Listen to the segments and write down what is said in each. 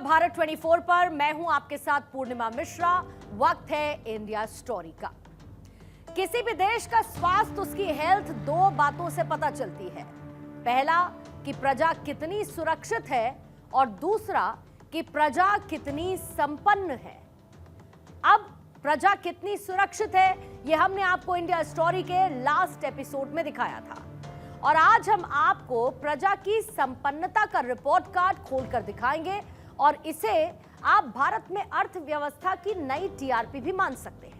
भारत 24 पर मैं हूं आपके साथ पूर्णिमा मिश्रा। वक्त है इंडिया स्टोरी का। किसी भी देश का स्वास्थ्य, उसकी हेल्थ दो बातों से पता चलती है। पहला कि प्रजा कितनी सुरक्षित है और दूसरा कि प्रजा कितनी संपन्न है। अब प्रजा कितनी सुरक्षित है यह हमने आपको इंडिया स्टोरी के लास्ट एपिसोड में दिखाया था और आज हम आपको प्रजा की संपन्नता का रिपोर्ट कार्ड खोलकर दिखाएंगे और इसे आप भारत में अर्थव्यवस्था की नई टीआरपी भी मान सकते हैं।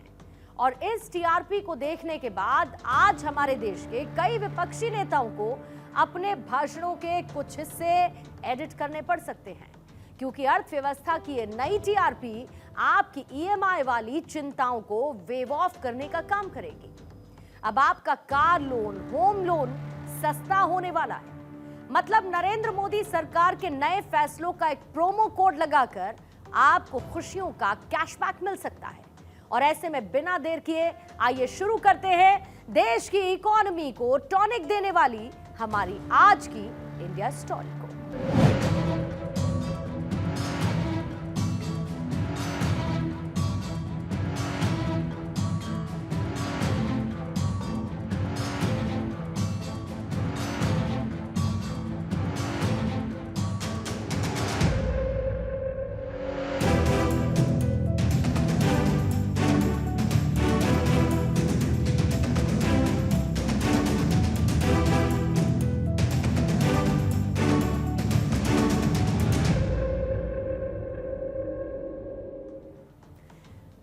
और इस टीआरपी को देखने के बाद आज हमारे देश के कई विपक्षी नेताओं को अपने भाषणों के कुछ हिस्से एडिट करने पड़ सकते हैं, क्योंकि अर्थव्यवस्था की ये नई टीआरपी आपकी ईएमआई वाली चिंताओं को वेव ऑफ करने का काम करेगी। अब आपका कार लोन, होम लोन सस्ता होने वाला है। मतलब नरेंद्र मोदी सरकार के नए फैसलों का एक प्रोमो कोड लगाकर आपको खुशियों का कैशबैक मिल सकता है। और ऐसे में बिना देर किए आइए शुरू करते हैं देश की इकोनॉमी को टॉनिक देने वाली हमारी आज की इंडिया स्टोरी को।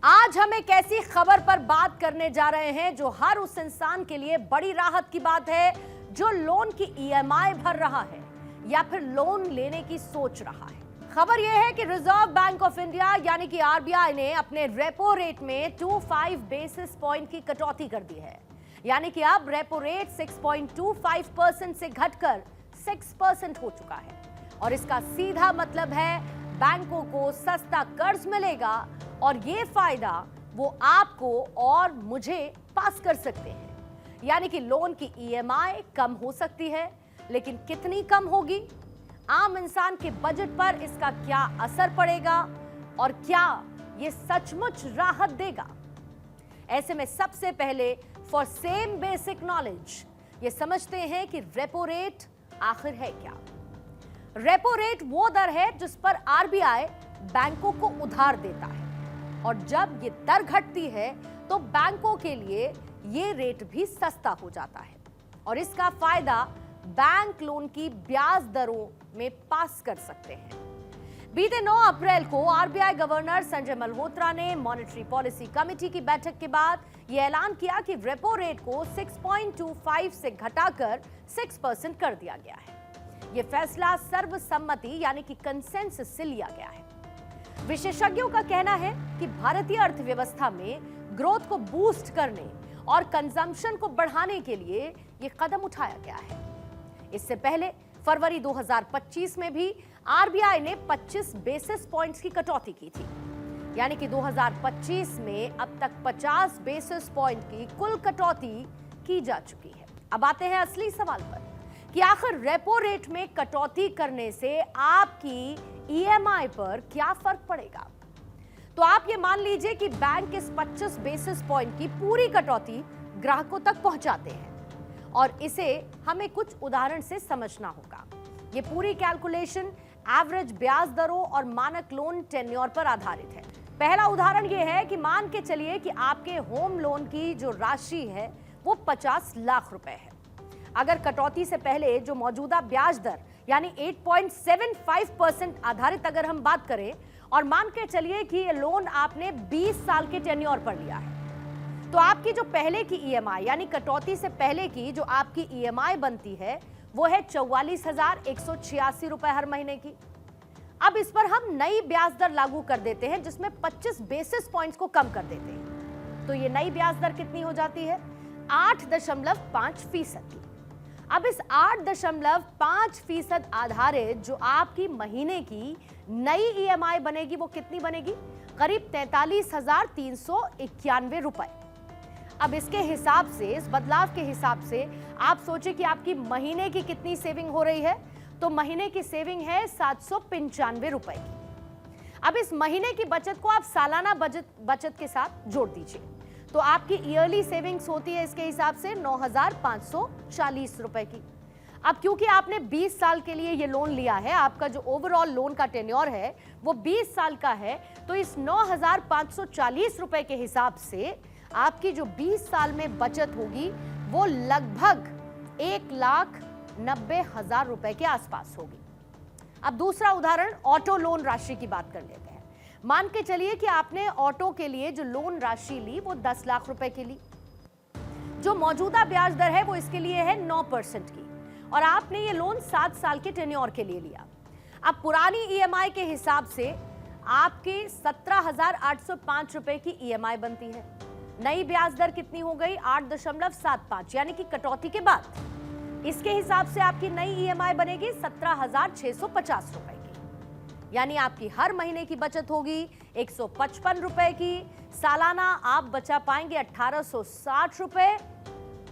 आज हम एक ऐसी खबर पर बात करने जा रहे हैं जो हर उस इंसान के लिए बड़ी राहत की बात है जो लोन की ईएमआई भर रहा है या फिर लोन लेने की सोच रहा है। खबर यह है कि रिजर्व बैंक ऑफ इंडिया यानी कि आरबीआई ने अपने रेपो रेट में 25 बेसिस पॉइंट की कटौती कर दी है। यानी कि अब रेपो रेट 6.25% से घटकर 6% हो चुका है और इसका सीधा मतलब है बैंकों को सस्ता कर्ज मिलेगा और ये फायदा वो आपको और मुझे पास कर सकते हैं। यानी कि लोन की ईएमआई कम हो सकती है, लेकिन कितनी कम होगी, आम इंसान के बजट पर इसका क्या असर पड़ेगा और क्या ये सचमुच राहत देगा। ऐसे में सबसे पहले फॉर सेम बेसिक नॉलेज ये समझते हैं कि रेपो रेट आखिर है क्या। रेपो रेट वो दर है जिस पर आरबीआई बैंकों को उधार देता है और जब ये दर घटती है तो बैंकों के लिए ये रेट भी सस्ता हो जाता है और इसका फायदा बैंक लोन की ब्याज दरों में पास कर सकते हैं। बीते 9 अप्रैल को आरबीआई गवर्नर संजय मल्होत्रा ने मॉनेटरी पॉलिसी कमेटी की बैठक के बाद यह ऐलान किया कि रेपो रेट को 6.25 से घटाकर 6% कर दिया गया है। यह फैसला सर्वसम्मति यानी कि कंसेंसस से लिया गया है। विशेषज्ञों का कहना है कि भारतीय अर्थव्यवस्था में ग्रोथ को बूस्ट करने और कंजम्पशन को बढ़ाने के लिए यह कदम उठाया गया है। इससे पहले फरवरी 2025 में भी आरबीआई ने 25 बेसिस पॉइंट्स की कटौती की थी। यानी कि 2025 में अब तक 50 बेसिस पॉइंट की कुल कटौती की जा चुकी है। अब आते हैं असली सवाल पर कि आखिर रेपो रेट में कटौती करने से आपकी ईएमआई पर क्या फर्क पड़ेगा। तो आप ये मान लीजिए कि बैंक इस 25 बेसिस पॉइंट की पूरी कटौती ग्राहकों तक पहुंचाते हैं और इसे हमें कुछ उदाहरण से समझना होगा। ये पूरी कैलकुलेशन एवरेज ब्याज दरों और मानक लोन टेन्योर पर आधारित है। पहला उदाहरण ये है कि मान के चलिए कि आपके होम लोन की जो राशि है वो 50 लाख रुपए है। अगर कटौती से पहले जो मौजूदा ब्याज दर यानी 8.75% आधारित अगर हम बात करें और मान के चलिए कि ये लोन आपने 20 साल के टेन्योर पर लिया है, तो आपकी जो पहले की ईएमआई यानी कटौती से पहले की जो आपकी ईएमआई बनती है वो है 44,186 रुपए हर महीने की। अब इस पर हम नई ब्याज दर लागू कर देते हैं जिसमें 25 बेसिस पॉइंट्स को कम कर देते हैं। तो ये नई ब्याज दर कितनी हो जाती है? 8.5% की। अब इस 8.5% आधारित जो आपकी महीने की नई ईएमआई बनेगी वो कितनी बनेगी? करीब 43,391 रुपए। अब इसके हिसाब से, इस बदलाव के हिसाब से आप सोचिए कि आपकी महीने की कितनी सेविंग हो रही है। तो महीने की सेविंग है 795 रुपए की। अब इस महीने की बचत को आप सालाना बचत के साथ जोड़ दीजिए तो आपकी ईयरली सेविंग्स होती है इसके हिसाब से 9,540 रुपए की। अब क्योंकि आपने 20 साल के लिए ये लोन लिया है, आपका जो ओवरऑल लोन का टेन्योर है वो 20 साल का है, तो इस 9,540 रुपए के हिसाब से आपकी जो 20 साल में बचत होगी वो लगभग 1,90,000 रुपए के आसपास होगी। अब दूसरा उदाहरण ऑटो लोन राशि की बात कर लेते हैं। मान के चलिए कि आपने ऑटो के लिए जो लोन राशि ली वो 10 लाख रुपए के ली। जो मौजूदा ब्याज दर है वो इसके लिए है 9% की और आपने ये लोन 7 साल के टेन्योर के लिए लिया। अब पुरानी ईएमआई के हिसाब से आपके 17,805 रुपए की ईएमआई बनती है। नई ब्याज दर कितनी हो गई? 8.75, यानी कि कटौती के बाद इसके हिसाब से आपकी नई ईएमआई बनेगी 17,650 रुपए की, यानी आपकी हर महीने की बचत होगी 155 रुपए की। सालाना आप बचा पाएंगे 1,860 रुपए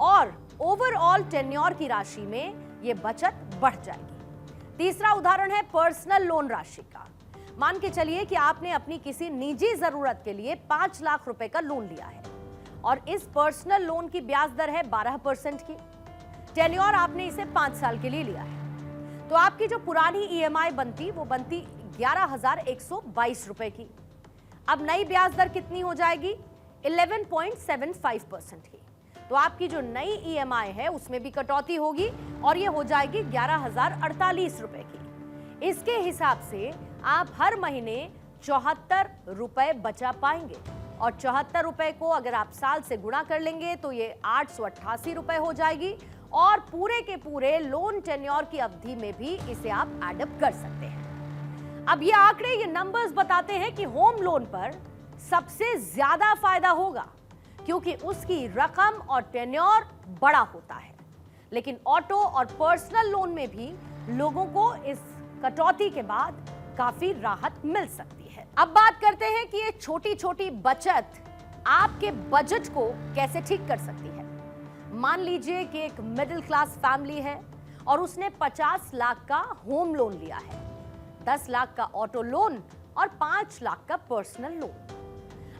और ओवरऑल टेन्योर की राशि में यह बचत बढ़ जाएगी। तीसरा उदाहरण है पर्सनल लोन राशि का। मान के चलिए कि आपने अपनी किसी निजी जरूरत के लिए 5 लाख रुपए का लोन लिया है और इस पर्सनल लोन की ब्याज दर है 12% की। टेन्योर आपने इसे 5 साल के लिए लिया है, तो आपकी जो पुरानी ईएमआई बनती वो बनती 11,122 रुपए की। अब नई ब्याज दर कितनी हो जाएगी? 11.75% की। तो आपकी जो नई ईएमआई है उसमें भी कटौती होगी और ये हो जाएगी 11,048 रुपए की। इसके हिसाब से आप हर महीने 74 रुपए बचा पाएंगे और 74 रुपए को अगर आप साल से गुणा कर लेंगे तो ये 888 रुपए हो जाएगी और पूरे के पूरे लोन टेन्योर की अवधि में भी इसे आप एडअप कर सकते हैं। अब ये आंकड़े, ये नंबर्स बताते हैं कि होम लोन पर सबसे ज्यादा फायदा होगा क्योंकि उसकी रकम और टेन्योर बड़ा होता है, लेकिन ऑटो और पर्सनल लोन में भी लोगों को इस कटौती के बाद काफी राहत मिल सकती है। अब बात करते हैं कि ये छोटी छोटी बचत आपके बजट को कैसे ठीक कर सकती है। मान लीजिए कि एक मिडिल क्लास फैमिली है और उसने 50 लाख का होम लोन लिया है, 10 लाख का ऑटो लोन और 5 लाख का पर्सनल लोन।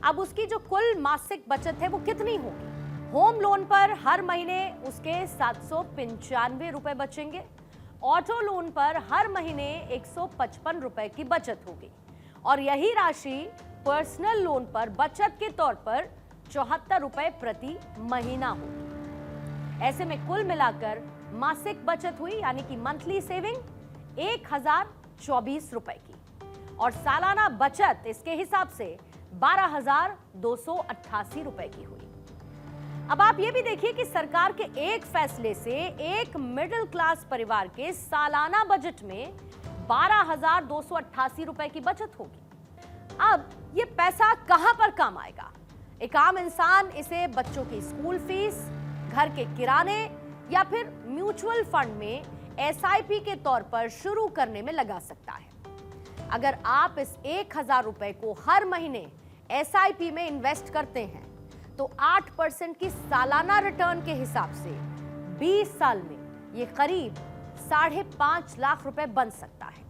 अब उसकी जो कुल मासिक बचत है वो कितनी होगी? होम लोन पर हर महीने उसके 795 रुपए बचेंगे, ऑटो लोन पर हर महीने 155 रुपए की बचत होगी और यही राशि पर्सनल लोन पर बचत के तौर पर 74 रुपए प्रति महीना होगी। ऐसे में कुल मिलाकर मासिक बचत हुई यानी कि मंथली सेविंग 1,024 रुपए की और सालाना बचत इसके हिसाब से 12,288 रुपए की हुई। अब आप ये भी देखिए कि सरकार के एक फैसले से एक मिडिल क्लास परिवार के सालाना बजट में 12,288 रुपए की बचत होगी। अब ये पैसा कहां पर काम आएगा? एक आम इंसान इसे बच्चों की स्कूल फीस, घर के किराने या फिर म्यूचुअल फंड में एसआईपी के तौर पर शुरू करने में लगा सकता है। अगर आप इस 1,000 रुपए को हर महीने एसआईपी में इन्वेस्ट करते हैं तो 8% की सालाना रिटर्न के हिसाब से 20 साल में ये करीब 5.5 लाख रुपए बन सकता है।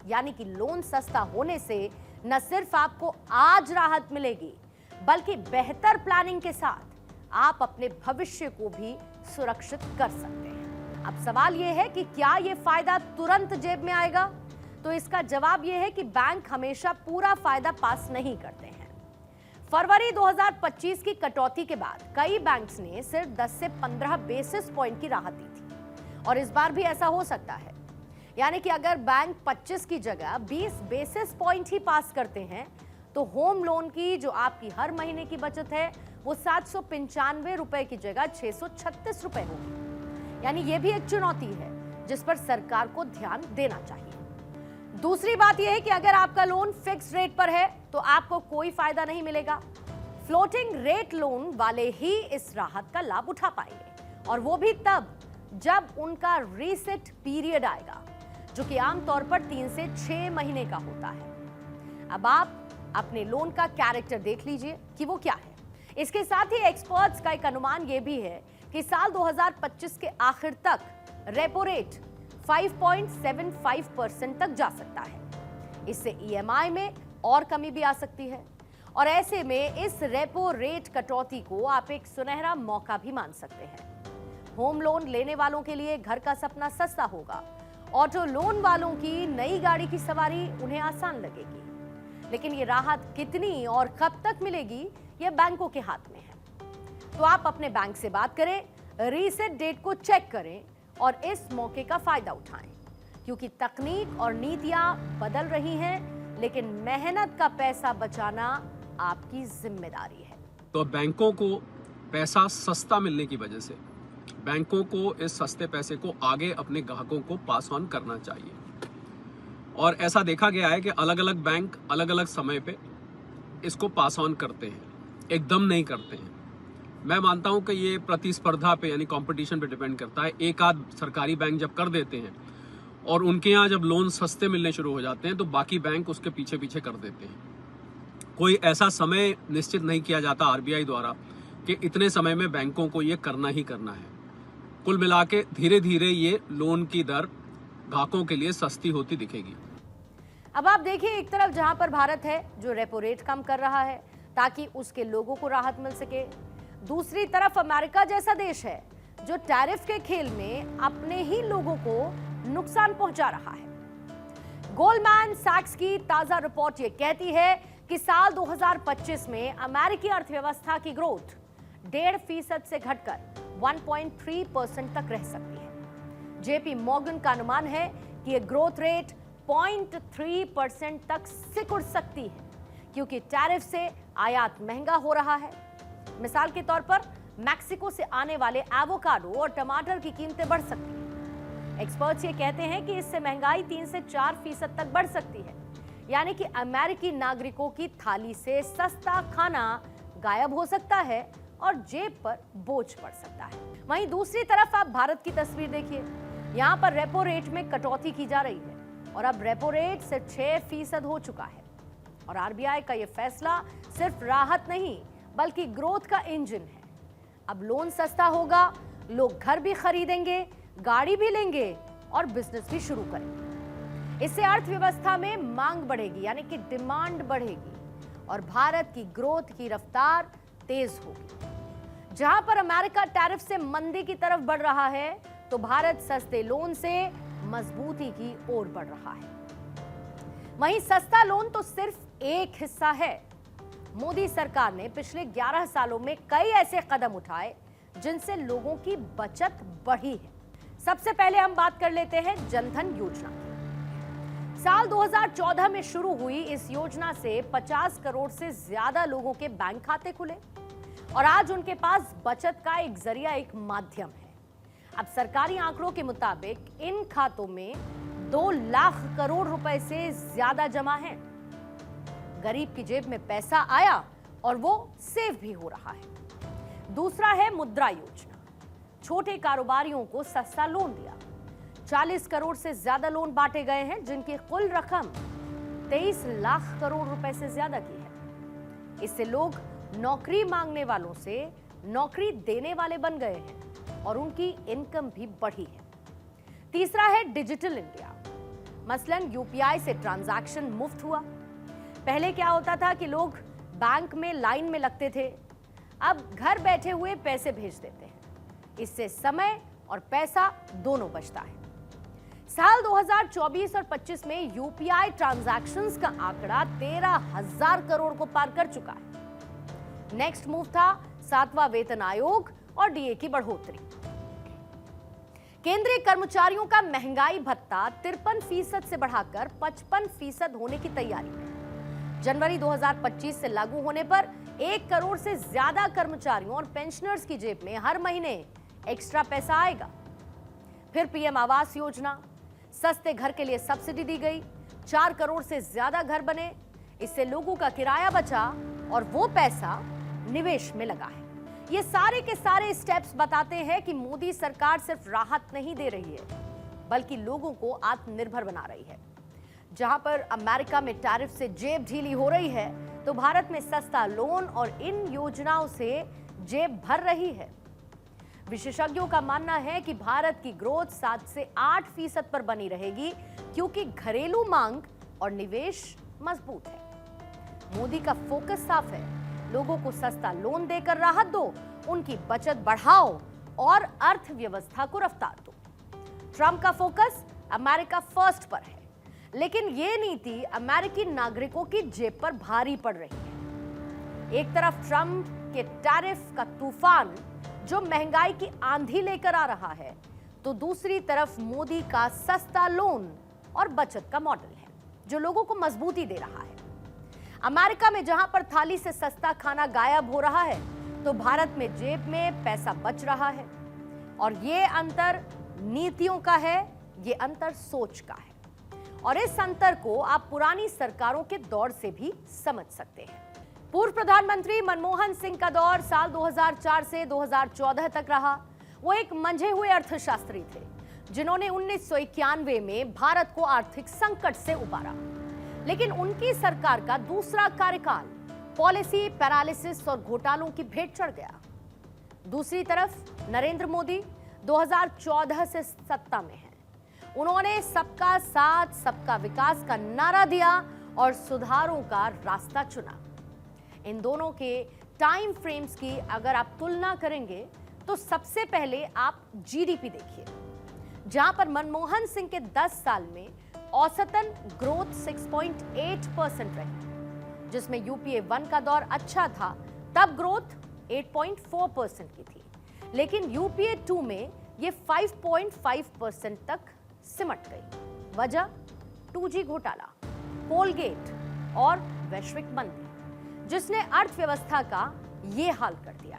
यानी कि लोन सस्ता होने से न सिर्फ आपको आज राहत मिलेगी बल्कि बेहतर प्लानिंग के साथ आप अपने भविष्य को भी सुरक्षित कर सकते हैं। अब सवाल यह है कि क्या यह फायदा तुरंत जेब में आएगा? तो इसका जवाब यह है कि बैंक हमेशा पूरा फायदा पास नहीं करते हैं। फरवरी 2025 की कटौती के बाद कई बैंक्स ने सिर्फ 10 से 15 बेसिस पॉइंट की राहत दी थी और इस बार भी ऐसा हो सकता है। यानी कि अगर बैंक 25 की जगह 20 बेसिस पॉइंट ही पास करते हैं तो होम लोन की जो आपकी हर महीने की बचत है वो 795 रुपए की जगह 636 रुपए होगी। यानी ये भी एक चुनौती है जिस पर सरकार को ध्यान देना चाहिए। दूसरी बात यह है कि अगर आपका लोन फिक्स रेट पर है तो आपको कोई फायदा नहीं मिलेगा। फ्लोटिंग रेट लोन वाले ही इस राहत का लाभ उठा पाएंगे और वो भी तब जब उनका रीसेट पीरियड आएगा जो कि आमतौर पर 3 से 6 महीने का होता है। अब आप अपने लोन का कैरेक्टर देख लीजिए कि वो क्या है। इसके साथ ही एक्सपर्ट्स का एक अनुमान यह भी है कि साल 2025 के आखिर तक रेपो रेट 5.75% तक जा सकता है। इससे ईएमआई में और कमी भी आ सकती है। और ऐसे में इस रेपो रेट कटौती को आप एक सुनहरा मौका भी मान सकते हैं। होम लोन लेने वालों के लिए घर का सपना सस्ता होगा। ऑटो लोन वालों की नई गाड़ी की सवारी उन्हें आसान लगेगी। लेकिन ये राहत कितनी और कब तक मिलेगी, ये बैंकों के हाथ में है। तो आप अपने बैंक से बात करें, रीसेट डेट को चेक करें और इस मौके का फायदा उठाएं, क्योंकि तकनीक और नीतियां बदल रही हैं, लेकिन मेहनत का पैसा बचाना आपकी जिम्मेदारी है। तो बैंकों को पैसा सस्ता मिलने की वजह से बैंकों को इस सस्ते पैसे को आगे अपने ग्राहकों को पास ऑन करना चाहिए। और ऐसा देखा गया है कि अलग अलग बैंक अलग अलग समय पे इसको पास ऑन करते हैं, एकदम नहीं करते हैं। मैं मानता हूं कि ये प्रतिस्पर्धा पे यानी कंपटीशन पे डिपेंड करता है। एक आध सरकारी बैंक जब कर देते हैं और उनके यहाँ जब लोन सस्ते मिलने शुरू हो जाते हैं तो बाकी बैंक उसके पीछे पीछे कर देते हैं। कोई ऐसा समय निश्चित नहीं किया जाता आरबीआई द्वारा कि इतने समय में बैंकों को ये करना ही करना है। कुल मिला के धीरे धीरे ये लोन की दर ग्राहकों के लिए सस्ती होती दिखेगी। अब आप देखिए, एक तरफ जहां पर भारत है जो रेपो रेट कम कर रहा है ताकि उसके लोगों को राहत मिल सके, दूसरी तरफ अमेरिका जैसा देश है जो टैरिफ के खेल में अपने ही लोगों को नुकसान पहुंचा रहा है। गोल्डमैन सैक्स की ताजा रिपोर्ट ये कहती है कि साल 2025 में अमेरिकी अर्थव्यवस्था की ग्रोथ 1.5% से घटकर 1.3% तक रह सकती है। जेपी मॉर्गन का अनुमान है कि यह ग्रोथ रेट 0.3% तक सिकुड़ सकती है, क्योंकि टैरिफ से आयात महंगा हो रहा है। मिसाल के तौर पर मैक्सिको से आने वाले एवोकाडो और टमाटर की कीमतें बढ़ सकती हैं। एक्सपर्ट्स ये कहते हैं कि इससे महंगाई 3 से 4% तक बढ़ सकती है, यानी कि अमेरिकी नागरिकों की थाली से सस्ता खाना गायब हो सकता है और जेब पर बोझ पड़ सकता है। वहीं दूसरी तरफ आप भारत की तस्वीर देखिए। यहाँ पर रेपो रेट में कटौती की जा रही है और अब रेपो रेट सिर्फ 6% हो चुका है। और आरबीआई का यह फैसला सिर्फ राहत नहीं बल्कि ग्रोथ का इंजन है। अब लोन सस्ता होगा, लोग घर भी खरीदेंगे, गाड़ी भी लेंगे और बिजनेस भी शुरू करेंगे। इससे अर्थव्यवस्था में मांग बढ़ेगी, यानी कि डिमांड बढ़ेगी और भारत की ग्रोथ की रफ्तार तेज होगी। जहां पर अमेरिका टैरिफ से मंदी की तरफ बढ़ रहा है, तो भारत सस्ते लोन से मजबूती की ओर बढ़ रहा है। वहीं सस्ता लोन तो सिर्फ एक हिस्सा है। मोदी सरकार ने पिछले 11 सालों में कई ऐसे कदम उठाए जिनसे लोगों की बचत बढ़ी है। सबसे पहले हम बात कर लेते हैं जनधन योजना की। साल 2014 में शुरू हुई इस योजना से 50 करोड़ से ज्यादा लोगों के बैंक खाते खुले और आज उनके पास बचत का एक जरिया, एक माध्यम है। अब सरकारी आंकड़ों के मुताबिक इन खातों में 2 लाख करोड़ रुपए से ज्यादा जमा है। गरीब की जेब में पैसा आया और वो सेव भी हो रहा है। दूसरा है मुद्रा योजना। छोटे कारोबारियों को सस्ता लोन दिया। 40 करोड़ से ज्यादा लोन बांटे गए हैं, जिनकी कुल रकम 23 लाख करोड़ रुपए से ज्यादा की है। इससे लोग नौकरी मांगने वालों से नौकरी देने वाले बन गए हैं और उनकी इनकम भी बढ़ी है। तीसरा है डिजिटल इंडिया। मसलन यूपीआई से ट्रांजैक्शन मुफ्त हुआ। पहले क्या होता था कि लोग बैंक में लाइन में लगते थे, अब घर बैठे हुए पैसे भेज देते हैं। इससे समय और पैसा दोनों बचता है। साल 2024 और 25 में यूपीआई ट्रांजैक्शंस का आंकड़ा 13,000 करोड़ को पार कर चुका है। नेक्स्ट मूव था 7वां वेतन आयोग और डीए की बढ़ोतरी। केंद्रीय कर्मचारियों का महंगाई भत्ता 53% से बढ़ाकर 55% होने की तैयारी है। जनवरी 2025 से लागू होने पर 1 करोड़ से ज्यादा कर्मचारियों और पेंशनर्स की जेब में हर महीने एक्स्ट्रा पैसा आएगा। फिर पीएम आवास योजना, सस्ते घर के लिए सब्सिडी दी गई। 4 करोड़ से ज्यादा घर बने। इससे लोगों का किराया बचा और वो पैसा निवेश में लगा है। ये सारे के सारे स्टेप्स बताते हैं कि मोदी सरकार सिर्फ राहत नहीं दे रही है बल्कि लोगों को आत्मनिर्भर बना रही है। जहां पर अमेरिका में टैरिफ से जेब ढीली हो रही है, तो भारत में सस्ता लोन और इन योजनाओं से जेब भर रही है। विशेषज्ञों का मानना है कि भारत की ग्रोथ 7 से 8% पर बनी रहेगी, क्योंकि घरेलू मांग और निवेश मजबूत है। मोदी का फोकस साफ है, लोगों को सस्ता लोन देकर राहत दो, उनकी बचत बढ़ाओ और अर्थव्यवस्था को रफ्तार दो। ट्रंप का फोकस अमेरिका फर्स्ट पर है, लेकिन ये नीति अमेरिकी नागरिकों की जेब पर भारी पड़ रही है। एक तरफ ट्रंप के टैरिफ का तूफान जो महंगाई की आंधी लेकर आ रहा है, तो दूसरी तरफ मोदी का सस्ता लोन और बचत का मॉडल है जो लोगों को मजबूती दे रहा है। अमेरिका में जहां पर थाली से सस्ता खाना गायब हो रहा है, तो भारत में जेब में पैसा बच रहा है। और ये अंतर नीतियों का है, ये अंतर सोच का है। और इस अंतर को आप पुरानी सरकारों के दौर से भी समझ सकते हैं। पूर्व प्रधानमंत्री मनमोहन सिंह का दौर साल 2004 से 2014 तक रहा। वो एक मंझे हुए अर्थशास्त्री थे जिन्होंने 1991 में भारत को आर्थिक संकट से उबारा। लेकिन उनकी सरकार का दूसरा कार्यकाल पॉलिसी पैरालिसिस और घोटालों की भेंट चढ़ गया। दूसरी तरफ नरेंद्र मोदी 2014 से सत्ता में हैं। उन्होंने सबका साथ सबका विकास का नारा दिया और सुधारों का रास्ता चुना। इन दोनों के टाइम फ्रेम्स की अगर आप तुलना करेंगे तो सबसे पहले आप जीडीपी देखिए, जहां पर मनमोहन सिंह के 10 साल में औसतन ग्रोथ 6.8% रही, जिसमें यूपीए 1 का दौर अच्छा था, तब ग्रोथ 8.4% की थी। लेकिन यूपीए 2 में ये 5.5% तक सिमट गई। वजह 2G घोटाला, कोलगेट और वैश्विक मंदी, जिसने अर्थव्यवस्था का ये हाल कर दिया।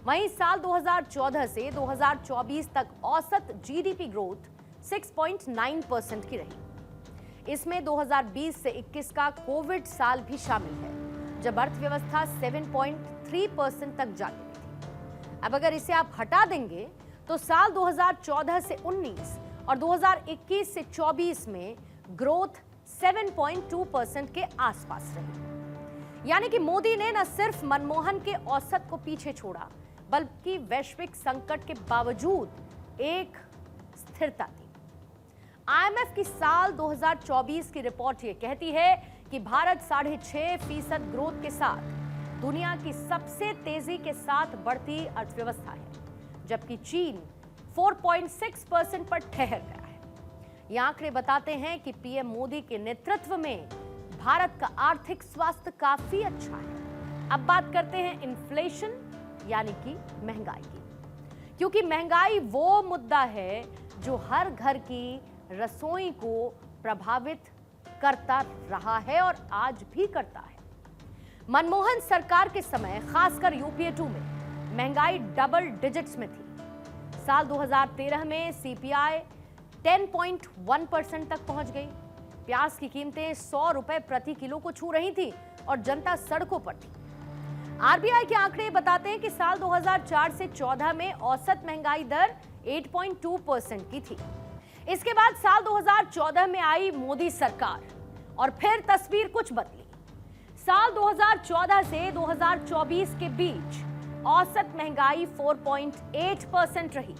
वहीं साल 2014 से 2024 तक औसत जीडीपी ग्रोथ 6.9% की रही। इसमें 2020 से 21 का कोविड साल भी शामिल है, जब अर्थव्यवस्था 7.3% तक जा गिरी थी। अब अगर इसे आप हटा देंगे तो साल 2014 से 19 और 2021 से 24 में ग्रोथ 7.2% के आसपास रही। यानी कि मोदी ने न सिर्फ मनमोहन के औसत को पीछे छोड़ा, बल्कि वैश्विक संकट के बावजूद एक स्थिरता दी। आईएमएफ की साल 2024 की रिपोर्ट ये कहती है कि भारत 6.5% ग्रोथ के साथ दुनिया की सबसे तेजी के साथ बढ़ती अर्थव्यवस्था है, जबकि चीन 4.6% पर ठहर गया है। ये आंकड़े बताते हैं कि पीएम मोदी के नेतृत्व में भारत का आर्थिक स्वास्थ्य काफी अच्छा है। अब बात करते हैं इन्फ्लेशन यानी कि महंगाई की, क्योंकि महंगाई वो मुद्दा है जो हर घर की रसोई को प्रभावित करता रहा है और आज भी करता है। मनमोहन सरकार के समय खासकर यूपीए 2 में महंगाई डबल डिजिट्स में थी। साल 2013 में सीपीआई 10.1% तक पहुंच गई। प्याज की कीमतें 100 रुपए प्रति किलो को छू रही थी और जनता सड़कों पर थी। आरबीआई के आंकड़े बताते हैं कि साल 2004 से 14 में औसत महंगाई दर 8.2% की थी। इसके बाद साल 2014 में आई मोदी सरकार और फिर तस्वीर कुछ बदली। साल 2014 से 2024 के बीच औसत महंगाई 4.8% रही।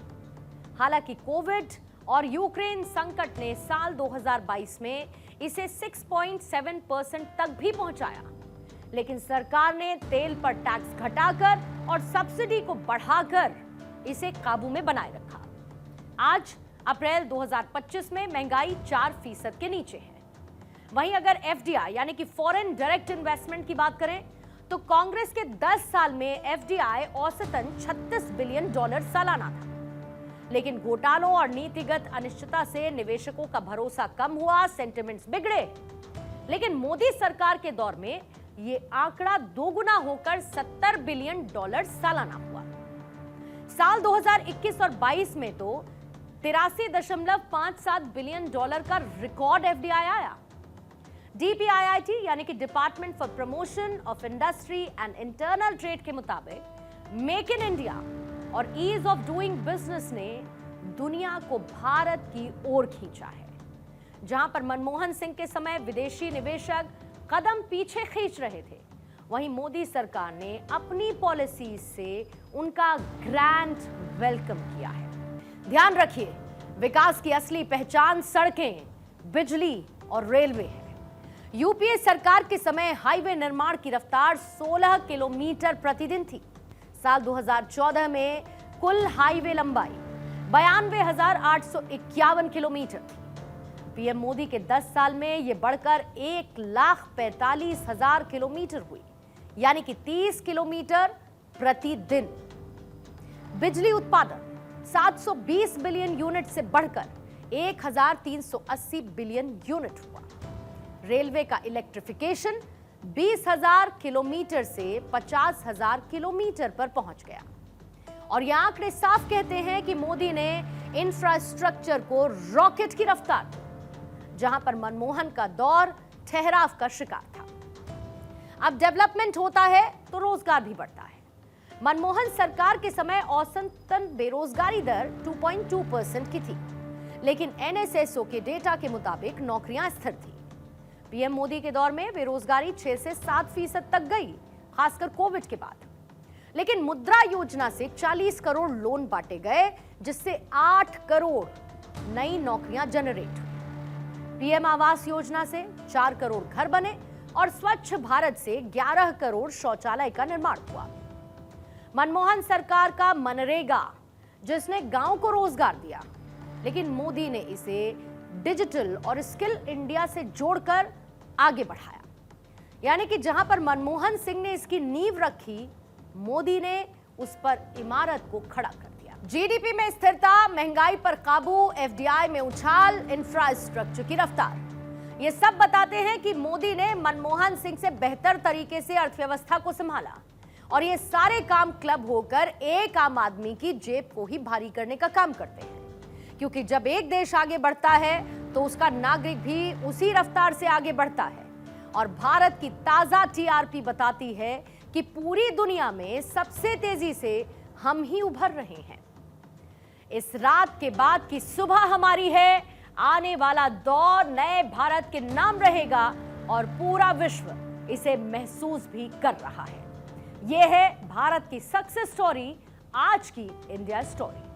हालांकि कोविड और यूक्रेन संकट ने साल 2022 में इसे 6.7% तक भी पहुंचाया, लेकिन सरकार ने तेल पर टैक्स घटाकर और सब्सिडी को बढ़ाकर इसे काबू में बनाए रखा। आज अप्रैल 2025 में महंगाई 4% के नीचे है। वहीं अगर एफडीआई यानी कि फॉरेन डायरेक्ट इन्वेस्टमेंट की बात करें तो कांग्रेस के 10 साल में एफडीआई औसतन $36 बिलियन सालाना था। लेकिन घोटालों और नीतिगत अनिश्चितता से निवेशकों का भरोसा कम हुआ, सेंटिमेंट्स बिगड़े। लेकिन मोदी सरकार के दौर में ये आंकड़ा दोगुना होकर $70 बिलियन सालाना हुआ। साल 2021 और 22 में तो 83.57 बिलियन का रिकॉर्ड एफडीआई आया। डीपीआईआईटी यानी कि department for promotion of industry and internal trade के मुताबिक मेक इन इंडिया और ईज ऑफ डूइंग बिजनेस ने दुनिया को भारत की ओर खींचा है। जहां पर मनमोहन सिंह के समय विदेशी निवेशक कदम पीछे खींच रहे थे, वहीं मोदी सरकार ने अपनी पॉलिसी से उनका ग्रैंड वेलकम किया है। ध्यान रखिए, विकास की असली पहचान सड़कें, बिजली और रेलवे है, यूपीए सरकार के समय हाईवे निर्माण की रफ्तार 16 किलोमीटर प्रतिदिन थी। साल 2014 में कुल हाईवे लंबाई 92,851 किलोमीटर थी। पीएम मोदी के 10 साल में यह बढ़कर 1,45,000 किलोमीटर हुई, यानी कि 30 किलोमीटर प्रतिदिन। बिजली उत्पादन 720 बिलियन यूनिट से बढ़कर 1,380 बिलियन यूनिट हुआ। रेलवे का इलेक्ट्रिफिकेशन 20,000 किलोमीटर से 50,000 किलोमीटर पर पहुंच गया। और ये आंकड़े साफ कहते हैं कि मोदी ने इंफ्रास्ट्रक्चर को रॉकेट की रफ्तार दी, जहां पर मनमोहन का दौर ठहराव का शिकार था। अब डेवलपमेंट होता है तो रोजगार भी बढ़ता है। मनमोहन सरकार के समय औसतन बेरोजगारी दर 2.2% की थी, लेकिन एनएसएसओ के डेटा के मुताबिक नौकरियां स्थिर थी। पीएम मोदी के दौर में बेरोजगारी 6 से 7% तक गई, खासकर कोविड के बाद। लेकिन मुद्रा योजना से 40 करोड़ लोन बांटे गए, जिससे 8 करोड़ नई नौकरियां जनरेट हुई। पीएम आवास योजना से 4 करोड़ घर बने और स्वच्छ भारत से 11 करोड़ शौचालय का निर्माण हुआ। मनमोहन सरकार का मनरेगा, जिसने गांव को रोजगार दिया, लेकिन मोदी ने इसे डिजिटल और स्किल इंडिया से जोड़कर आगे बढ़ाया। यानी कि जहां पर मनमोहन सिंह ने इसकी नींव रखी, मोदी ने उस पर इमारत को खड़ा कर दिया। जीडीपी में स्थिरता, महंगाई पर काबू, एफडीआई में उछाल, इंफ्रास्ट्रक्चर की रफ्तार, ये सब बताते हैं कि मोदी ने मनमोहन सिंह से बेहतर तरीके से अर्थव्यवस्था को संभाला। और ये सारे काम क्लब होकर एक आम आदमी की जेब को ही भारी करने का काम करते हैं, क्योंकि जब एक देश आगे बढ़ता है तो उसका नागरिक भी उसी रफ्तार से आगे बढ़ता है। और भारत की ताजा टीआरपी बताती है कि पूरी दुनिया में सबसे तेजी से हम ही उभर रहे हैं। इस रात के बाद की सुबह हमारी है। आने वाला दौर नए भारत के नाम रहेगा और पूरा विश्व इसे महसूस भी कर रहा है। यह है भारत की सक्सेस स्टोरी, आज की इंडिया स्टोरी।